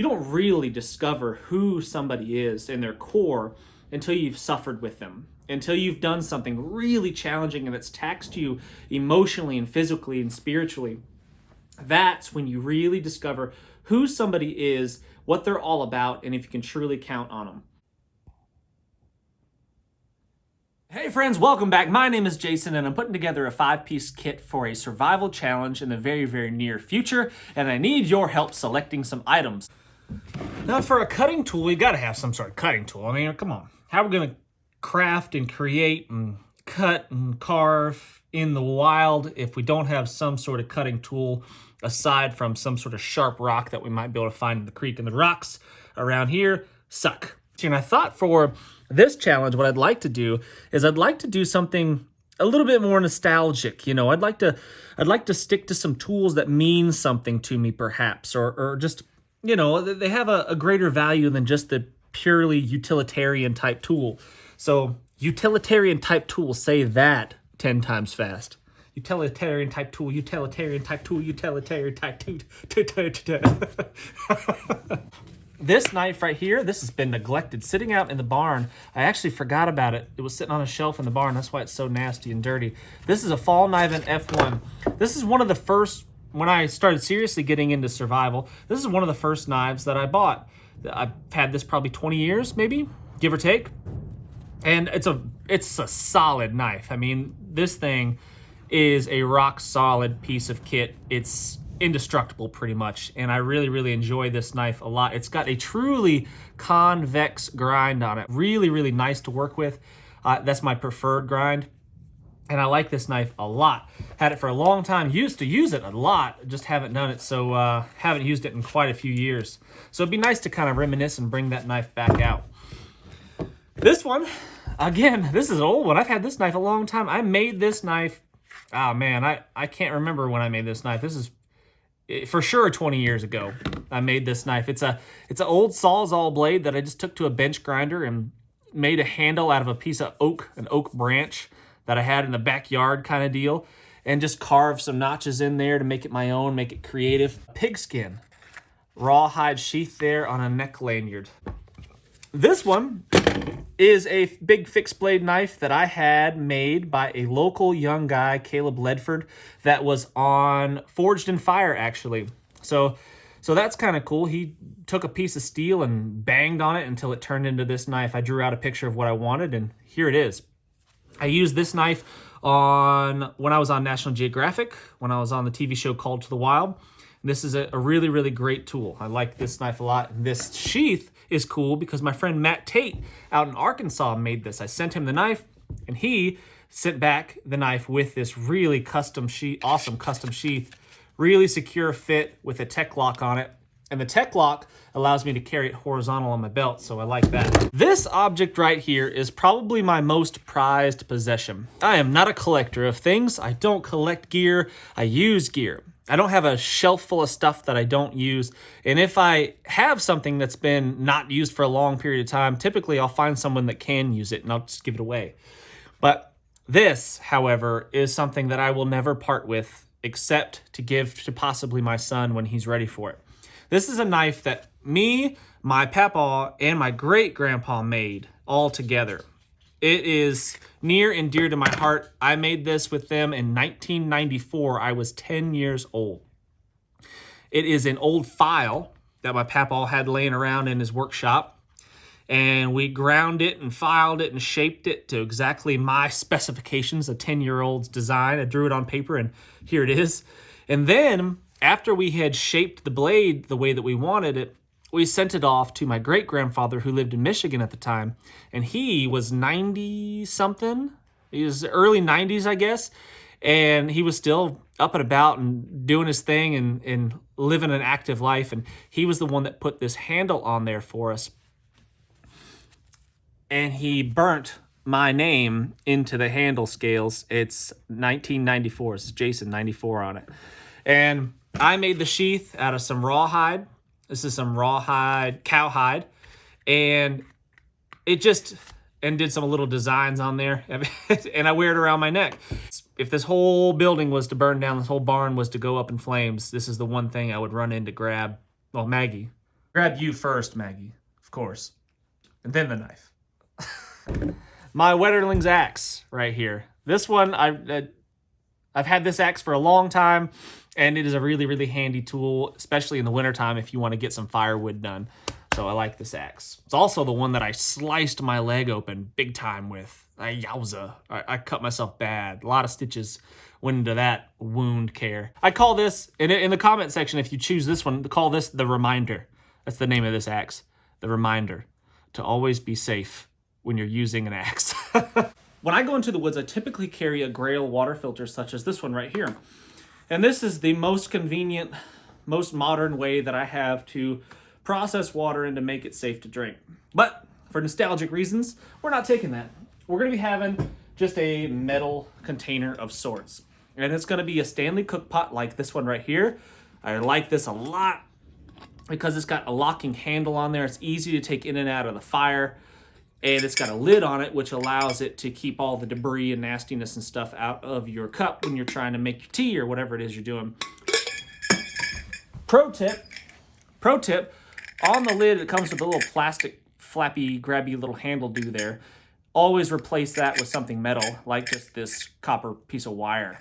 you don't really discover who somebody is in their core until you've suffered with them, until you've done something really challenging and it's taxed you emotionally and physically and spiritually. That's when you really discover who somebody is, what they're all about, and if you can truly count on them. Hey friends, welcome back. My name is Jason and I'm putting together a 5-piece kit for a survival challenge in the very, very near future, and I need your help selecting some items. Now for a cutting tool, you gotta have some sort of cutting tool. I mean, come on. How are we gonna craft and create and cut and carve in the wild if we don't have some sort of cutting tool aside from some sort of sharp rock that we might be able to find in the creek? And the rocks around here suck. And I thought for this challenge, what I'd like to do is I'd like to do something a little bit more nostalgic. You know, I'd like to stick to some tools that mean something to me, perhaps, or just, you know, they have a greater value than just the purely utilitarian type tool. So utilitarian type tool, say that 10 times fast. Utilitarian type tool, utilitarian type tool, utilitarian type tool. This knife right here, this has been neglected, sitting out in the barn. I actually forgot about it. It was sitting on a shelf in the barn. That's why it's so nasty and dirty. This is a Fall Knife F1. This is one of the first, when I started seriously getting into survival, this is one of the first knives that I bought. I've had this probably 20 years, maybe, give or take. And it's a solid knife. I mean, this thing is a rock solid piece of kit. It's indestructible pretty much, and I really, really enjoy this knife a lot. It's got a truly convex grind on it. Really, really nice to work with. That's my preferred grind, and I like this knife a lot. Had it for a long time, used to use it a lot, just haven't done it, so haven't used it in quite a few years. So it'd be nice to kind of reminisce and bring that knife back out. This one, again, this is an old one. I've had this knife a long time. I made this knife, oh man, I can't remember when I made this knife. This is for sure 20 years ago. I made this knife. It's an old Sawzall blade that I just took to a bench grinder and made a handle out of a piece of oak, an oak branch that I had in the backyard kind of deal, and just carved some notches in there to make it my own, make it creative. Pigskin rawhide sheath there on a neck lanyard. This one is a big fixed blade knife that I had made by a local young guy, Caleb Ledford, that was on Forged in Fire, actually. So that's kind of cool. He took a piece of steel and banged on it until it turned into this knife. I drew out a picture of what I wanted, and here it is. I used this knife when I was on National Geographic, when I was on the TV show Called to the Wild. This is a really, really great tool. I like this knife a lot. And this sheath is cool because my friend Matt Tate out in Arkansas made this. I sent him the knife, and he sent back the knife with this really custom sheath, awesome custom sheath, really secure fit with a tech lock on it. And the tech lock allows me to carry it horizontal on my belt, so I like that. This object right here is probably my most prized possession. I am not a collector of things. I don't collect gear. I use gear. I don't have a shelf full of stuff that I don't use. And if I have something that's been not used for a long period of time, typically I'll find someone that can use it and I'll just give it away. But this, however, is something that I will never part with except to give to possibly my son when he's ready for it. This is a knife that me, my papa, and my great-grandpa made all together. It is near and dear to my heart. I made this with them in 1994. I was 10 years old. It is an old file that my papa had laying around in his workshop. And we ground it and filed it and shaped it to exactly my specifications, a 10-year-old's design. I drew it on paper, and here it is. And then, after we had shaped the blade the way that we wanted it, we sent it off to my great-grandfather who lived in Michigan at the time, and he was 90-something. He was early 90s, I guess, and he was still up and about and doing his thing and living an active life, and he was the one that put this handle on there for us. And he burnt my name into the handle scales. It's 1994. It's Jason 94 on it. And I made the sheath out of some rawhide. This is some rawhide, cowhide, and did some little designs on there, and I wear it around my neck. If this whole building was to burn down, this whole barn was to go up in flames, this is the one thing I would run in to grab. Well, Maggie Grab you first, Maggie, of course, and then the knife. My Wetterling's axe right here. This one, I've had this axe for a long time, and it is a really, really handy tool, especially in the wintertime if you want to get some firewood done. So I like this axe. It's also the one that I sliced my leg open big time with. Yowza. I cut myself bad. A lot of stitches went into that wound care. I call this, in the comment section, if you choose this one, call this the Reminder. That's the name of this axe. The Reminder. To always be safe when you're using an axe. When I go into the woods, I typically carry a Grail water filter such as this one right here. And this is the most convenient, most modern way that I have to process water and to make it safe to drink. But for nostalgic reasons, we're not taking that. We're going to be having just a metal container of sorts. And it's going to be a Stanley cook pot like this one right here. I like this a lot because it's got a locking handle on there. It's easy to take in and out of the fire. And it's got a lid on it, which allows it to keep all the debris and nastiness and stuff out of your cup when you're trying to make your tea or whatever it is you're doing. Pro tip, on the lid it comes with a little plastic flappy, grabby little handle do there. Always replace that with something metal, like just this copper piece of wire.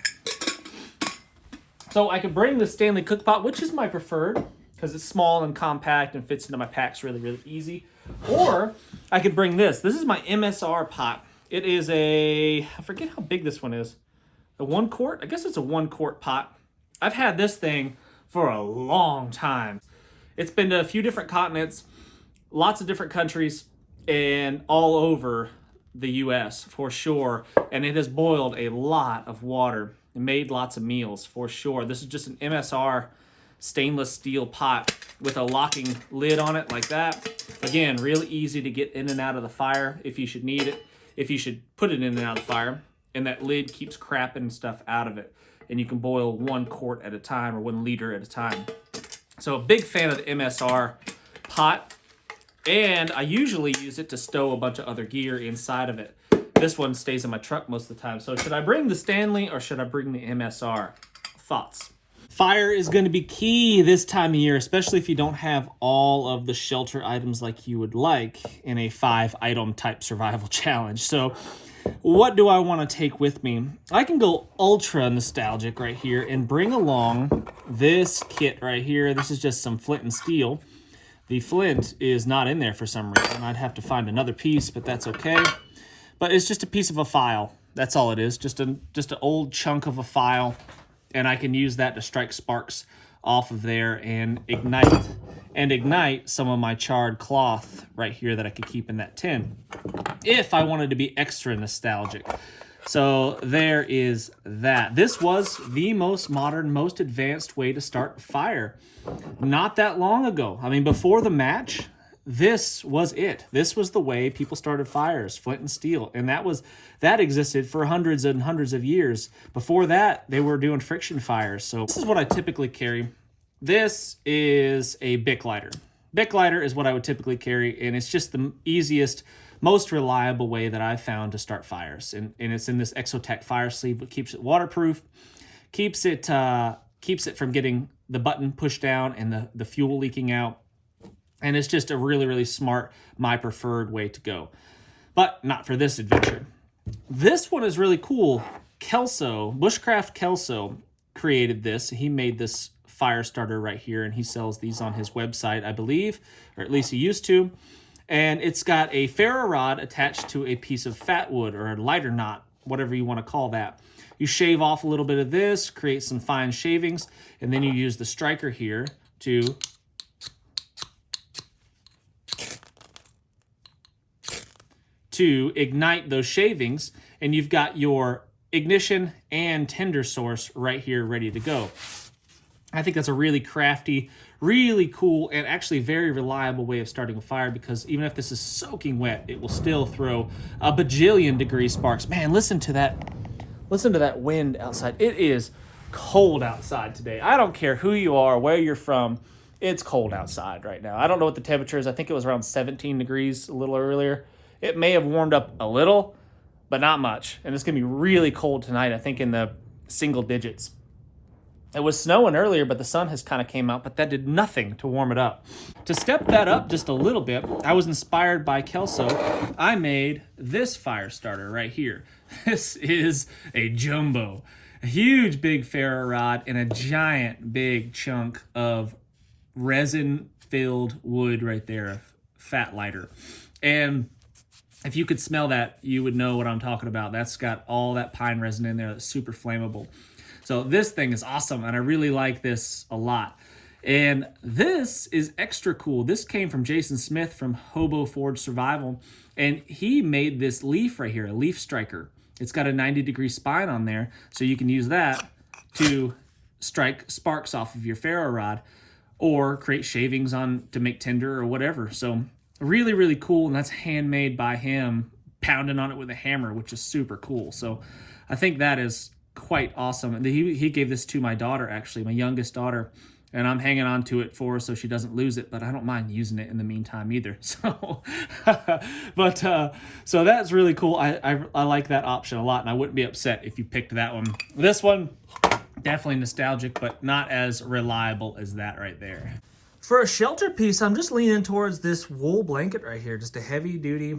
So I could bring the Stanley cook pot, which is my preferred, because it's small and compact and fits into my packs really, really easy. Or I could bring this. This is my MSR pot. It is I forget how big this one is. A 1 quart? I guess it's a 1 quart pot. I've had this thing for a long time. It's been to a few different continents, lots of different countries, and all over the US for sure. And it has boiled a lot of water and made lots of meals for sure. This is just an MSR stainless steel pot with a locking lid on it like that. Again, really easy to get in and out of the fire if you should need it, if you should put it in and out of the fire. And that lid keeps crap and stuff out of it. And you can boil 1 quart at a time or 1 liter at a time. So a big fan of the MSR pot. And I usually use it to stow a bunch of other gear inside of it. This one stays in my truck most of the time. So should I bring the Stanley or should I bring the MSR? Thoughts? Fire is going to be key this time of year, especially if you don't have all of the shelter items like you would like in a 5-item type survival challenge. So what do I want to take with me? I can go ultra nostalgic right here and bring along this kit right here. This is just some flint and steel. The flint is not in there for some reason. I'd have to find another piece, but that's okay. But it's just a piece of a file. That's all it is. Just an old chunk of a file. And I can use that to strike sparks off of there and ignite some of my charred cloth right here that I could keep in that tin if I wanted to be extra nostalgic. So there is that. This was the most modern, most advanced way to start a fire not that long ago. I mean, before the match, this was it. This was the way people started fires, flint and steel. And that existed for hundreds and hundreds of years. Before that, they were doing friction fires. So this is what I typically carry. This is a Bic lighter. Bic lighter is what I would typically carry, and it's just the easiest, most reliable way that I've found to start fires. And it's in this Exotech fire sleeve, which keeps it waterproof, keeps it from getting the button pushed down and the fuel leaking out. And it's just a really, really smart, my preferred way to go. But not for this adventure. This one is really cool. Kelso, Bushcraft Kelso created this. He made this fire starter right here, and he sells these on his website, I believe, or at least he used to. And it's got a ferro rod attached to a piece of fat wood or a lighter knot, whatever you want to call that. You shave off a little bit of this, create some fine shavings, and then you use the striker here to ignite those shavings, and you've got your ignition and tinder source right here ready to go. I think that's a really crafty, really cool, and actually very reliable way of starting a fire, because even if this is soaking wet, it will still throw a bajillion degree sparks. Man, listen to that wind outside. It is cold outside today. I don't care who you are, where you're from, it's cold outside right now. I don't know what the temperature is. I think it was around 17 degrees a little earlier. It may have warmed up a little, but not much. And it's going to be really cold tonight, I think in the single digits. It was snowing earlier, but the sun has kind of came out, but that did nothing to warm it up. To step that up just a little bit, I was inspired by Kelso. I made this fire starter right here. This is a jumbo, a huge big ferro rod and a giant big chunk of resin-filled wood right there, a fat lighter. And if you could smell that, you would know what I'm talking about. That's got all that pine resin in there that's super flammable. So this thing is awesome, and I really like this a lot. And this is extra cool. This came from Jason Smith from Hobo Forge Survival, and he made this leaf right here, a leaf striker. It's got a 90-degree spine on there, so you can use that to strike sparks off of your ferro rod or create shavings on to make tinder or whatever. So really, really cool, and that's handmade by him, pounding on it with a hammer, which is super cool. So I think that is quite awesome. And he gave this to my daughter, actually, my youngest daughter, and I'm hanging on to it for her so she doesn't lose it, but I don't mind using it in the meantime either. So, so that's really cool. I like that option a lot, and I wouldn't be upset if you picked that one. This one, definitely nostalgic, but not as reliable as that right there. For a shelter piece, I'm just leaning towards this wool blanket right here, just a heavy-duty,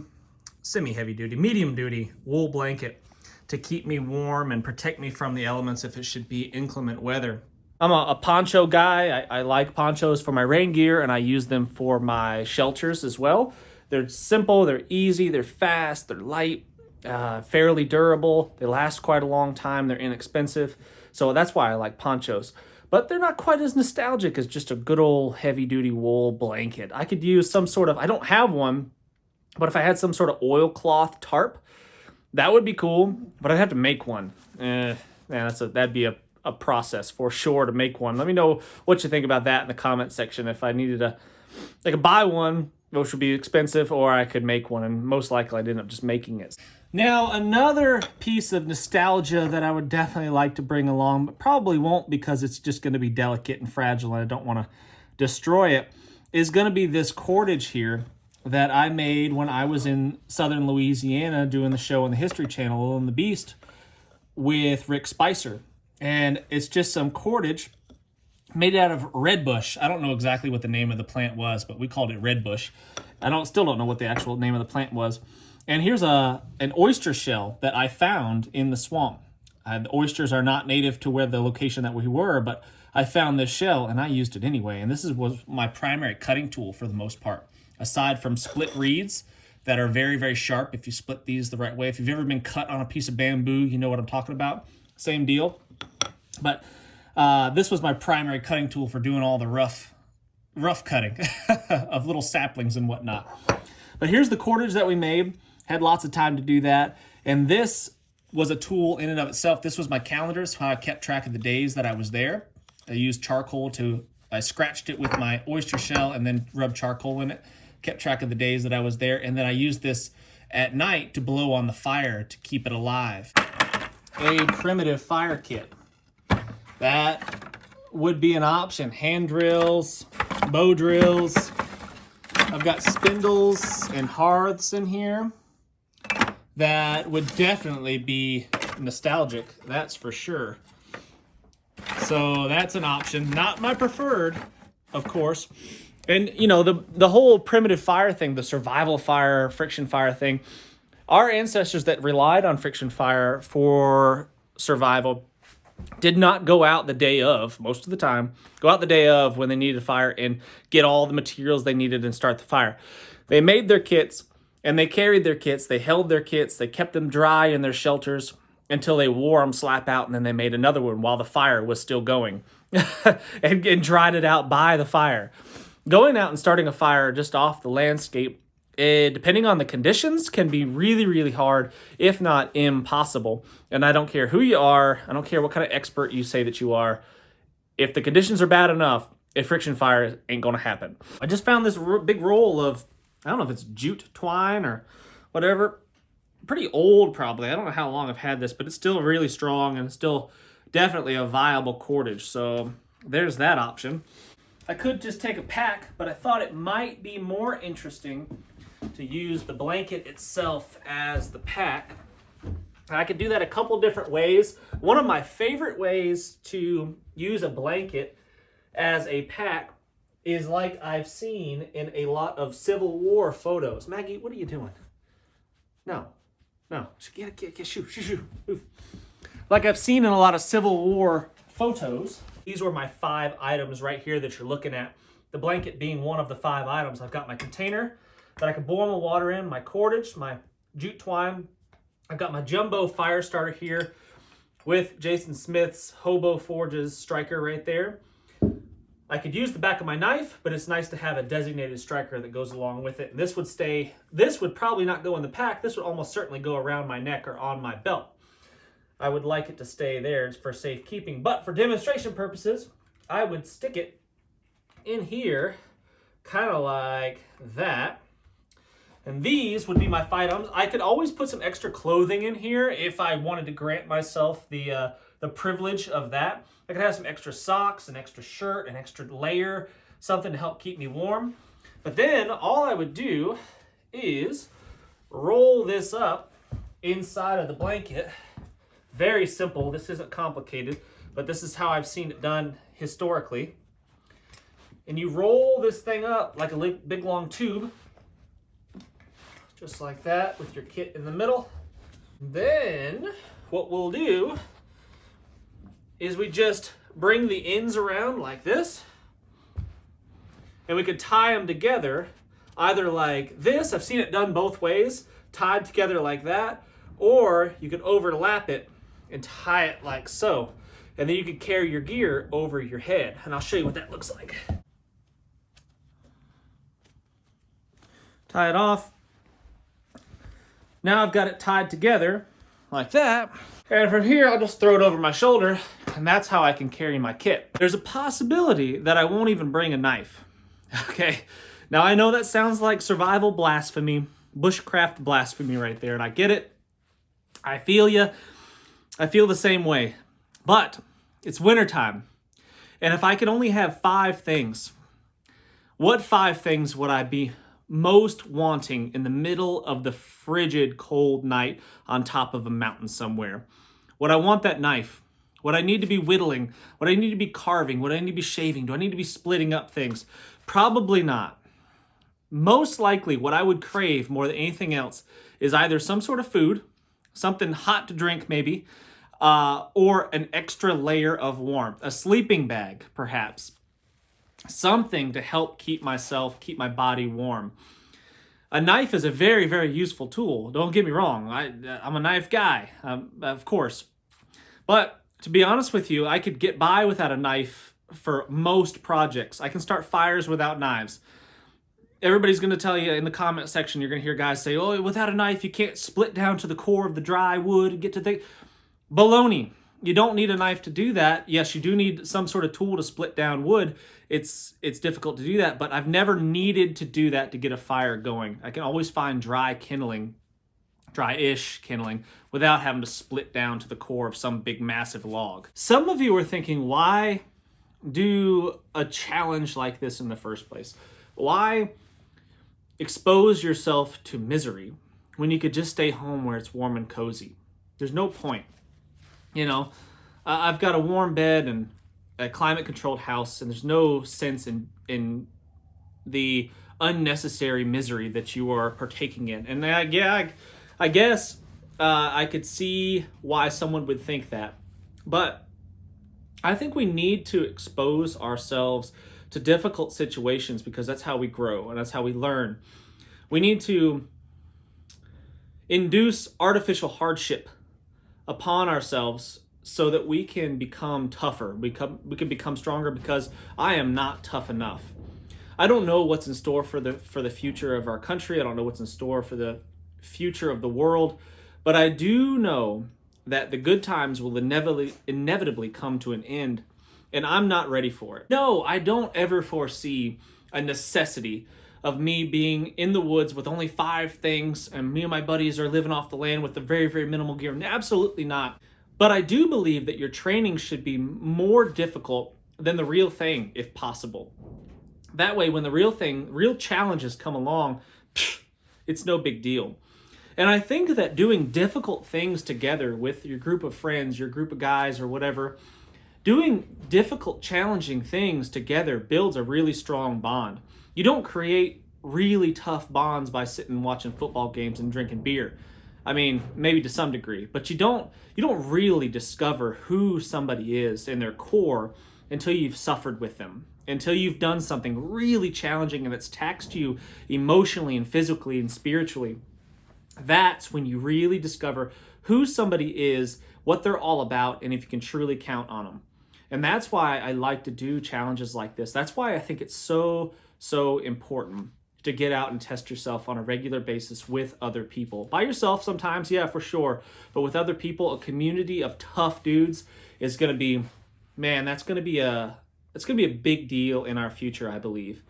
semi-heavy-duty, medium-duty wool blanket to keep me warm and protect me from the elements if it should be inclement weather. I'm a poncho guy. I like ponchos for my rain gear, and I use them for my shelters as well. They're simple, they're easy, they're fast, they're light, fairly durable. They last quite a long time, they're inexpensive. So that's why I like ponchos. But they're not quite as nostalgic as just a good old heavy-duty wool blanket. I could use some sort of, I don't have one, but if I had some sort of oilcloth tarp, that would be cool, but I'd have to make one. That'd be a process for sure to make one. Let me know what you think about that in the comment section. If I needed I could buy one, which would be expensive, or I could make one, and most likely I'd end up just making it. Now, another piece of nostalgia that I would definitely like to bring along, but probably won't because it's just going to be delicate and fragile and I don't want to destroy it, is going to be this cordage here that I made when I was in southern Louisiana doing the show on the History Channel, Lil and the Beast, with Rick Spicer. And it's just some cordage made out of redbush. I don't know exactly what the name of the plant was, but we called it redbush. Still don't know what the actual name of the plant was. And here's an oyster shell that I found in the swamp. The oysters are not native to where the location that we were, but I found this shell and I used it anyway. And this was my primary cutting tool for the most part. Aside from split reeds that are very, very sharp if you split these the right way. If you've ever been cut on a piece of bamboo, you know what I'm talking about. Same deal. But this was my primary cutting tool for doing all the rough cutting of little saplings and whatnot. But here's the cordage that we made. Had lots of time to do that. And this was a tool in and of itself. This was my calendar. It's how I kept track of the days that I was there. I used charcoal I scratched it with my oyster shell and then rubbed charcoal in it. Kept track of the days that I was there. And then I used this at night to blow on the fire to keep it alive. A primitive fire kit. That would be an option. Hand drills, bow drills. I've got spindles and hearths in here. That would definitely be nostalgic, that's for sure. So that's an option. Not my preferred, of course. And, you know, the whole primitive fire thing, the survival fire, friction fire thing, our ancestors that relied on friction fire for survival did not go out the day of, most of the time, go out the day of when they needed a fire and get all the materials they needed and start the fire. They made their kits and they carried their kits, they held their kits, they kept them dry in their shelters until they wore them slap out, and then they made another one while the fire was still going and dried it out by the fire. Going out and starting a fire just off the landscape, depending on the conditions, can be really, really hard, if not impossible. And I don't care who you are. I don't care what kind of expert you say that you are. If the conditions are bad enough, a friction fire ain't going to happen. I just found this big roll of, I don't know if it's jute twine or whatever. Pretty old, probably. I don't know how long I've had this, but it's still really strong and still definitely a viable cordage. So there's that option. I could just take a pack, but I thought it might be more interesting to use the blanket itself as the pack. I could do that a couple different ways. One of my favorite ways to use a blanket as a pack is like I've seen in a lot of Civil War photos. Maggie, what are you doing? No. Get, shoo. Move. Like I've seen in a lot of Civil War photos. These were my 5 items right here that you're looking at. The blanket being one of the 5 items. I've got my container that I can boil my water in, my cordage, my jute twine. I've got my jumbo fire starter here with Jason Smith's Hobo Forges striker right there. I could use the back of my knife, but it's nice to have a designated striker that goes along with it. And this would probably not go in the pack. This would almost certainly go around my neck or on my belt. I would like it to stay there for safekeeping, but for demonstration purposes, I would stick it in here, kind of like that. And these would be my 5 items. I could always put some extra clothing in here if I wanted to grant myself the privilege of that. I could have some extra socks, an extra shirt, an extra layer, something to help keep me warm. But then all I would do is roll this up inside of the blanket. Very simple. This isn't complicated, but this is how I've seen it done historically. And you roll this thing up like a big long tube, just like that, with your kit in the middle. Then what we'll do is we just bring the ends around like this, and we could tie them together either like this. I've seen it done both ways, tied together like that, or you could overlap it and tie it like so. And then you could carry your gear over your head. And I'll show you what that looks like. Tie it off. Now I've got it tied together like that. And from here, I'll just throw it over my shoulder, and that's how I can carry my kit. There's a possibility that I won't even bring a knife. Okay, now I know that sounds like survival blasphemy, bushcraft blasphemy right there, and I get it. I feel you. I feel the same way. But it's wintertime, and if I could only have 5 things, what 5 things would I be most wanting in the middle of the frigid, cold night on top of a mountain somewhere? Would I want that knife? Would I need to be whittling? Would I need to be carving? Would I need to be shaving? Do I need to be splitting up things? Probably not. Most likely, what I would crave more than anything else is either some sort of food, something hot to drink maybe, or an extra layer of warmth, a sleeping bag perhaps. Something to help keep my body warm. A knife is a very, very useful tool. Don't get me wrong. I'm a knife guy, of course. But to be honest with you, I could get by without a knife for most projects. I can start fires without knives. Everybody's going to tell you in the comment section, you're going to hear guys say, oh, without a knife, you can't split down to the core of the dry wood and get to the... Baloney. You don't need a knife to do that. Yes, you do need some sort of tool to split down wood. It's difficult to do that, but I've never needed to do that to get a fire going. I can always find dry-ish kindling, without having to split down to the core of some big massive log. Some of you are thinking, why do a challenge like this in the first place? Why expose yourself to misery when you could just stay home where it's warm and cozy? There's no point. You know, I've got a warm bed and a climate-controlled house, and there's no sense in the unnecessary misery that you are partaking in. And I guess I could see why someone would think that. But I think we need to expose ourselves to difficult situations because that's how we grow and that's how we learn. We need to induce artificial hardship upon ourselves so that we can become tougher. We can become stronger because I am not tough enough. I don't know what's in store for the future of our country. I don't know what's in store for the future of the world, but I do know that the good times will inevitably come to an end, and I'm not ready for it. No, I don't ever foresee a necessity of me being in the woods with only 5 things and me and my buddies are living off the land with the very, very minimal gear. Absolutely not. But I do believe that your training should be more difficult than the real thing, if possible. That way, when the real challenges come along, it's no big deal. And I think that doing difficult things together with your group of friends, your group of guys or whatever, doing difficult, challenging things together builds a really strong bond. You don't create really tough bonds by sitting and watching football games and drinking beer. I mean, maybe to some degree, but you don't really discover who somebody is in their core until you've suffered with them, until you've done something really challenging and it's taxed you emotionally and physically and spiritually. That's when you really discover who somebody is, what they're all about, and if you can truly count on them. And that's why I like to do challenges like this. That's why I think it's so important to get out and test yourself on a regular basis with other people. By yourself sometimes, yeah, for sure. But with other people, a community of tough dudes is going to be, man, it's going to be a big deal in our future, I believe.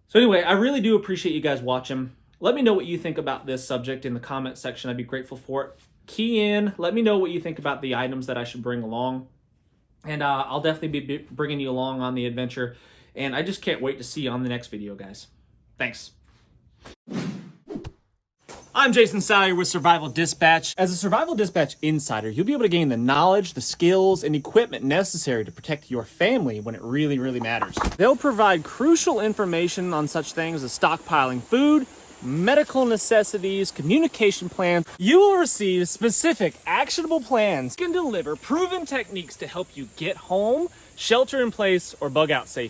So anyway, I really do appreciate you guys watching. Let me know what you think about this subject in the comment section. I'd be grateful for it. Key in, let me know what you think about the items that I should bring along. And I'll definitely be bringing you along on the adventure. And I just can't wait to see you on the next video, guys. Thanks. I'm Jason Salyer with Survival Dispatch. As a Survival Dispatch insider, you'll be able to gain the knowledge, the skills, and equipment necessary to protect your family when it really, really matters. They'll provide crucial information on such things as stockpiling food, medical necessities, communication plans. You will receive specific, actionable plans that can deliver proven techniques to help you get home, shelter in place, or bug out safe.